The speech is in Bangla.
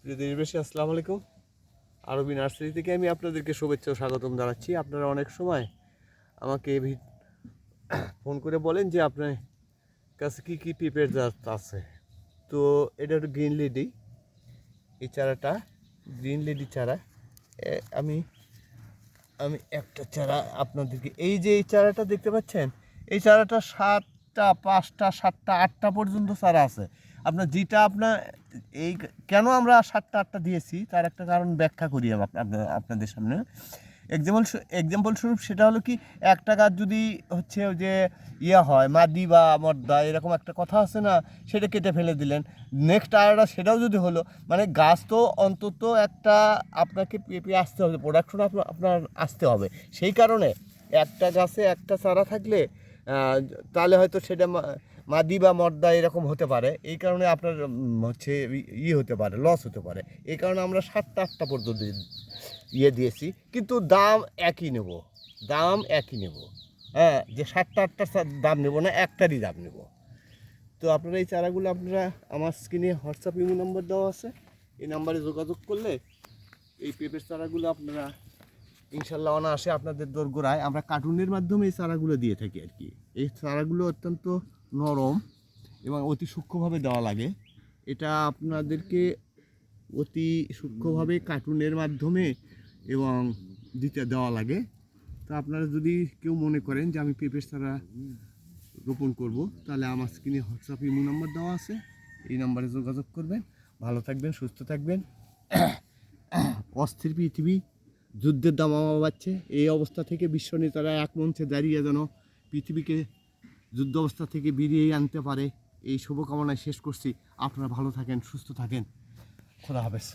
প্রিয় দেশবাসী, আসসালামু আলাইকুম। আরবি নার্সারি থেকে আমি আপনাদেরকে শুভেচ্ছা ও স্বাগতম জানাচ্ছি। আপনারা অনেক সময় আমাকে ফোন করে বলেন যে আপনার কাছে কী কী পেঁপের জাত আছে। তো এটা হলো গ্রিন লেডি, এই চারাটা গ্রিন লেডি চারা। আমি আমি একটা চারা আপনাদেরকে, এই যে এই চারাটা দেখতে পাচ্ছেন, এই চারাটা 7টা 5টা 7টা 8টা পর্যন্ত চারা আছে। আপনার যেটা আপনার এই কেন আমরা 7টা 8টা দিয়েছি তার একটা কারণ ব্যাখ্যা করি আপনাদের সামনে। এক্সাম্পল স্বরূপ সেটা হলো কি, একটা গাছ যদি হচ্ছে যে হয় মাদি বা মর্দা এরকম একটা কথা আছে না, সেটা কেটে ফেলে দিলেন, নেক্সট আরেকটা সেটাও যদি হলো, মানে গাছ তো অন্তত একটা আপনাকে পেঁপে আসতে হবে, প্রোডাকশন আপনার আসতে হবে। সেই কারণে একটা গাছে একটা চারা থাকলে তাহলে হয়তো সেটা মাদি বা মর্দা এরকম হতে পারে। এই কারণে আপনার হচ্ছে হতে পারে, লস হতে পারে। এই কারণে আমরা 7টা 8টা পর্যন্ত দিয়েছি, কিন্তু দাম একই নেব, হ্যাঁ, যে 7টা 8টার দাম নেব না, একটারই দাম নেব। তো আপনারা এই চারাগুলো আপনারা আমার স্ক্রিনে হোয়াটসঅ্যাপ ইমো নাম্বার দেওয়া আছে, এই নাম্বারে যোগাযোগ করলে এই পেঁপের চারাগুলো আপনারা ইনশাল্লাহ অনায়াসে আপনাদের দোরগোড়ায় আমরা কার্টুনের মাধ্যমে এই চারাগুলো দিয়ে থাকি আর কি। এই চারাগুলো অত্যন্ত নরম এবং অতি সূক্ষ্মভাবে দেওয়া লাগে। এটা আপনাদেরকে অতি সূক্ষ্মভাবে কার্টুনের মাধ্যমে এবং দেওয়া লাগে। তো আপনারা যদি কেউ মনে করেন যে আমি পেঁপের চারা রোপণ করব, তাহলে আমার স্ক্রিনে হোয়াটসঅ্যাপ ইমো নাম্বার দেওয়া আছে, এই নাম্বারে যোগাযোগ করবেন। ভালো থাকবেন, সুস্থ থাকবেন। অস্থির পৃথিবী, যুদ্ধের দামামা বাড়ছে, এই অবস্থা থেকে বিশ্ব নেতারা এক মঞ্চে দাঁড়িয়ে যেন পৃথিবীকে যুদ্ধ অবস্থা থেকে বেরিয়ে আনতে পারে, এই শুভকামনায় শেষ করছি। আপনারা ভালো থাকেন, সুস্থ থাকেন। খোদা হাফেজ।